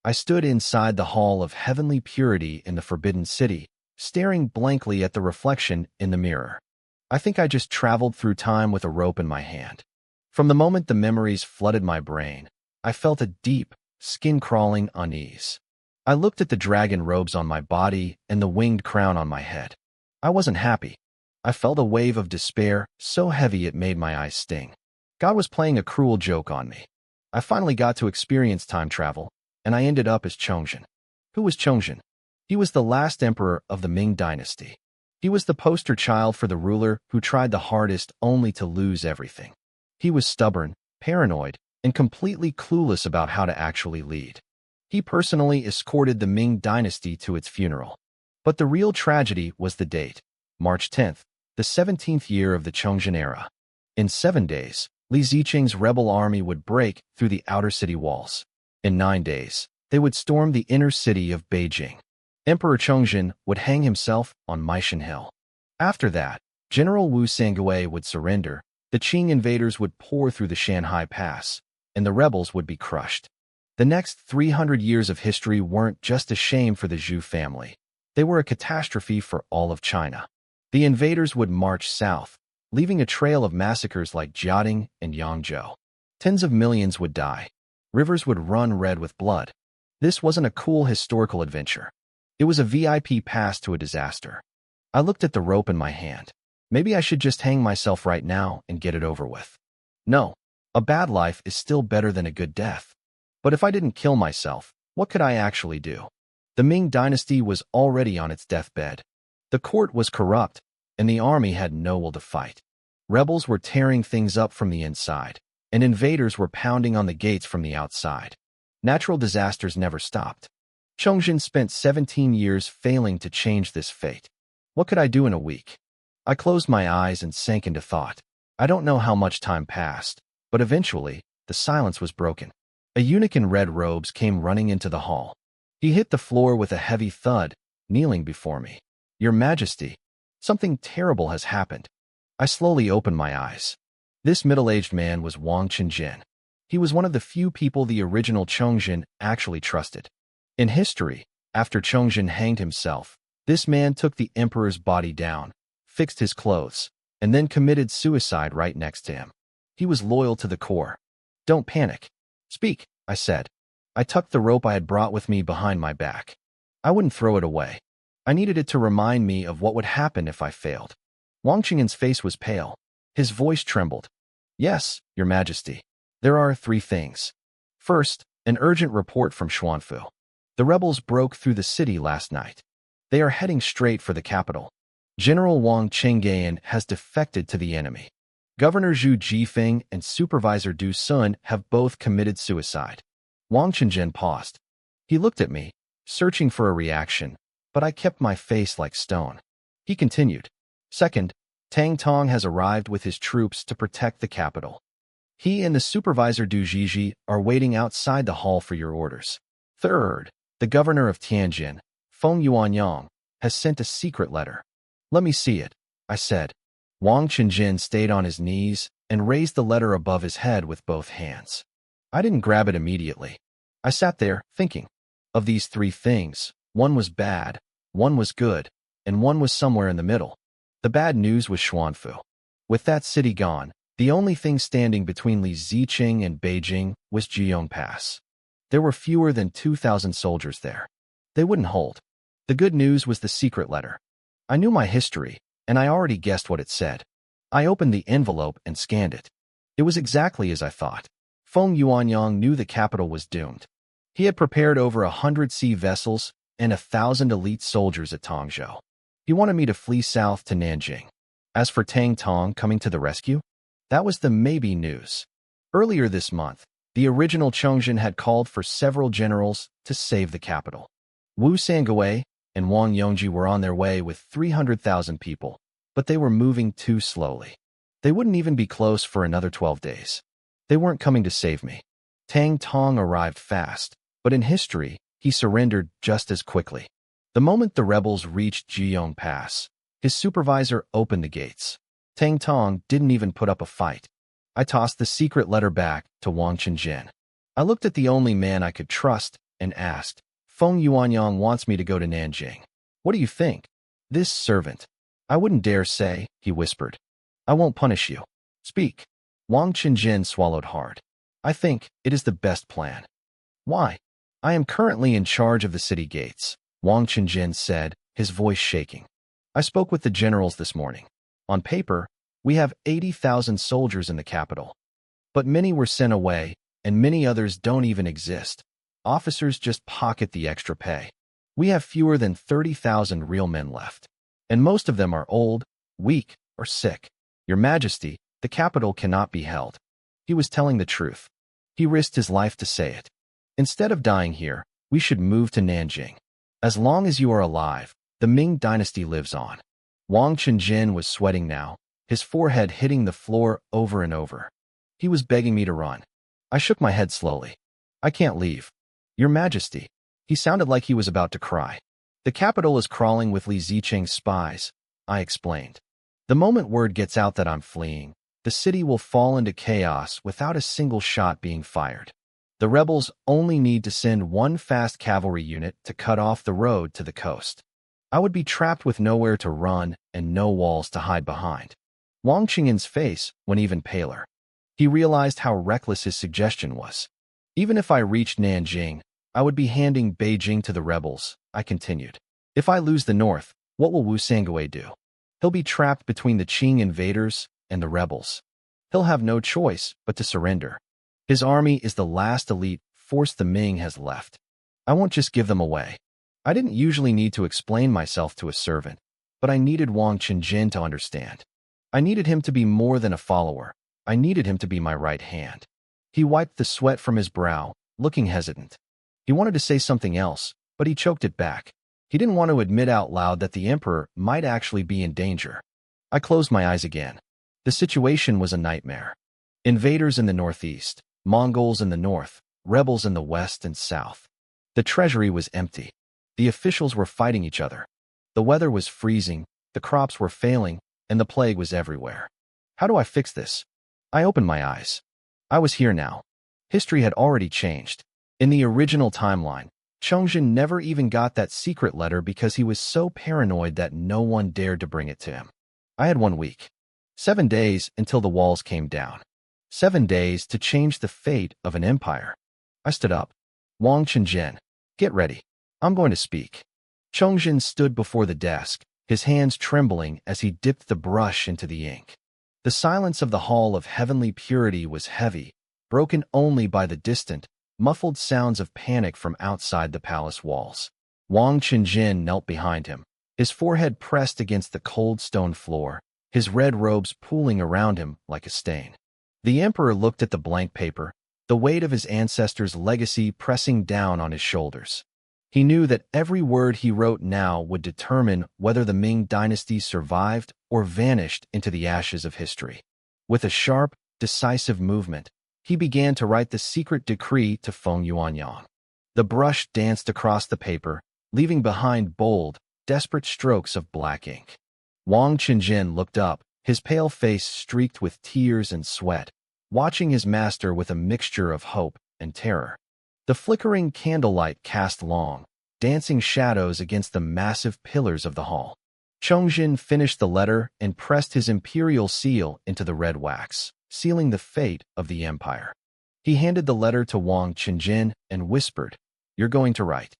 I stood inside the hall of heavenly purity in the Forbidden City, staring blankly at the reflection in the mirror. I think I just traveled through time with a rope in my hand. From the moment the memories flooded my brain, I felt a deep, skin-crawling unease. I looked at the dragon robes on my body and the winged crown on my head. I wasn't happy. I felt a wave of despair so heavy it made my eyes sting. God was playing a cruel joke on me. I finally got to experience time travel, and I ended up as Chongjin. Who was Chongjin? He was the last emperor of the Ming dynasty. He was the poster child for the ruler who tried the hardest only to lose everything. He was stubborn, paranoid, and completely clueless about how to actually lead. He personally escorted the Ming dynasty to its funeral. But the real tragedy was the date, March 10th, the 17th year of the Chongjin era. In 7 days, Li Ziqing's rebel army would break through the outer city walls. In 9 days, they would storm the inner city of Beijing. Emperor Chongjin would hang himself on Maishan Hill. After that, General Wu Sangui would surrender, the Qing invaders would pour through the Shanhai Pass, and the rebels would be crushed. The next 300 years of history weren't just a shame for the Zhou family. They were a catastrophe for all of China. The invaders would march south, leaving a trail of massacres like Jiaoding and Yangzhou. Tens of millions would die. Rivers would run red with blood. This wasn't a cool historical adventure. It was a VIP pass to a disaster. I looked at the rope in my hand. Maybe I should just hang myself right now and get it over with. No, a bad life is still better than a good death. But if I didn't kill myself, what could I actually do? The Ming dynasty was already on its deathbed. The court was corrupt, and the army had no will to fight. Rebels were tearing things up from the inside, and invaders were pounding on the gates from the outside. Natural disasters never stopped. Chongjin spent 17 years failing to change this fate. What could I do in a week? I closed my eyes and sank into thought. I don't know how much time passed, but eventually, the silence was broken. A eunuch in red robes came running into the hall. He hit the floor with a heavy thud, kneeling before me. Your Majesty, something terrible has happened. I slowly opened my eyes. This middle-aged man was Wang Qingjin. He was one of the few people the original Chongjin actually trusted. In history, after Chongjin hanged himself, this man took the emperor's body down, fixed his clothes, and then committed suicide right next to him. He was loyal to the core. Don't panic. Speak, I said. I tucked the rope I had brought with me behind my back. I wouldn't throw it away. I needed it to remind me of what would happen if I failed. Wang Qingjin's face was pale. His voice trembled. Yes, Your Majesty. There are 3 things. First, an urgent report from Xuanfu. The rebels broke through the city last night. They are heading straight for the capital. General Wang Chengyan has defected to the enemy. Governor Zhu Jifeng and Supervisor Du Sun have both committed suicide. Wang Qingjin paused. He looked at me, searching for a reaction, but I kept my face like stone. He continued. Second, Tang Tong has arrived with his troops to protect the capital. He and the Supervisor Du Zhiji are waiting outside the hall for your orders. Third, the governor of Tianjin, Feng Yuanyang, has sent a secret letter. Let me see it, I said. Wang Qingjin stayed on his knees and raised the letter above his head with both hands. I didn't grab it immediately. I sat there, thinking. Of these 3 things, one was bad, one was good, and one was somewhere in the middle. The bad news was Xuanfu. With that city gone, the only thing standing between Li Ziqing and Beijing was Jiyong Pass. There were fewer than 2,000 soldiers there. They wouldn't hold. The good news was the secret letter. I knew my history, and I already guessed what it said. I opened the envelope and scanned it. It was exactly as I thought. Feng Yuanyang knew the capital was doomed. He had prepared over 100 sea vessels and 1,000 elite soldiers at Tongzhou. He wanted me to flee south to Nanjing. As for Tang Tong coming to the rescue, that was the maybe news. Earlier this month, the original Chongjin had called for several generals to save the capital. Wu Sangui and Wang Yongji were on their way with 300,000 people, but they were moving too slowly. They wouldn't even be close for another 12 days. They weren't coming to save me. Tang Tong arrived fast, but in history, he surrendered just as quickly. The moment the rebels reached Jiyong Pass, his supervisor opened the gates. Tang Tong didn't even put up a fight. I tossed the secret letter back to Wang Qingjin. I looked at the only man I could trust and asked, "Feng Yuanyang wants me to go to Nanjing. What do you think?" "This servant." "I wouldn't dare say," he whispered. "I won't punish you. Speak." Wang Qingjin swallowed hard. "I think it is the best plan." "Why?" "I am currently in charge of the city gates," Wang Qingjin said, his voice shaking. "I spoke with the generals this morning. On paper, we have 80,000 soldiers in the capital. But many were sent away, and many others don't even exist. Officers just pocket the extra pay. We have fewer than 30,000 real men left, and most of them are old, weak, or sick. Your Majesty, the capital cannot be held." He was telling the truth. He risked his life to say it. "Instead of dying here, we should move to Nanjing. As long as you are alive, the Ming dynasty lives on." Wang Qingjin was sweating now, his forehead hitting the floor over and over. He was begging me to run. I shook my head slowly. "I can't leave. Your Majesty." He sounded like he was about to cry. "The capital is crawling with Li Zicheng's spies," I explained. "The moment word gets out that I'm fleeing, the city will fall into chaos without a single shot being fired. The rebels only need to send one fast cavalry unit to cut off the road to the coast. I would be trapped with nowhere to run and no walls to hide behind." Wang Qingyin's face went even paler. He realized how reckless his suggestion was. "Even if I reached Nanjing, I would be handing Beijing to the rebels," I continued. "If I lose the north, what will Wu Sangui do? He'll be trapped between the Qing invaders and the rebels. He'll have no choice but to surrender. His army is the last elite force the Ming has left. I won't just give them away." I didn't usually need to explain myself to a servant, but I needed Wang Qingjin to understand. I needed him to be more than a follower. I needed him to be my right hand. He wiped the sweat from his brow, looking hesitant. He wanted to say something else, but he choked it back. He didn't want to admit out loud that the emperor might actually be in danger. I closed my eyes again. The situation was a nightmare. Invaders in the northeast, Mongols in the north, rebels in the west and south. The treasury was empty. The officials were fighting each other. The weather was freezing, the crops were failing, and the plague was everywhere. How do I fix this? I opened my eyes. I was here now. History had already changed. In the original timeline, Chongjin never even got that secret letter because he was so paranoid that no one dared to bring it to him. I had 1 week. 7 days until the walls came down. 7 days to change the fate of an empire. I stood up. "Wang Qingjin, get ready. I'm going to speak." Chongjin stood before the desk, his hands trembling as he dipped the brush into the ink. The silence of the Hall of Heavenly Purity was heavy, broken only by the distant, muffled sounds of panic from outside the palace walls. Wang Qingjin knelt behind him, his forehead pressed against the cold stone floor, his red robes pooling around him like a stain. The emperor looked at the blank paper, the weight of his ancestors' legacy pressing down on his shoulders. He knew that every word he wrote now would determine whether the Ming dynasty survived or vanished into the ashes of history. With a sharp, decisive movement, he began to write the secret decree to Feng Yuanyang. The brush danced across the paper, leaving behind bold, desperate strokes of black ink. Wang Qingjin looked up, his pale face streaked with tears and sweat, watching his master with a mixture of hope and terror. The flickering candlelight cast long, dancing shadows against the massive pillars of the hall. Chongjin finished the letter and pressed his imperial seal into the red wax, sealing the fate of the empire. He handed the letter to Wang Qingjin and whispered, "You're going to write."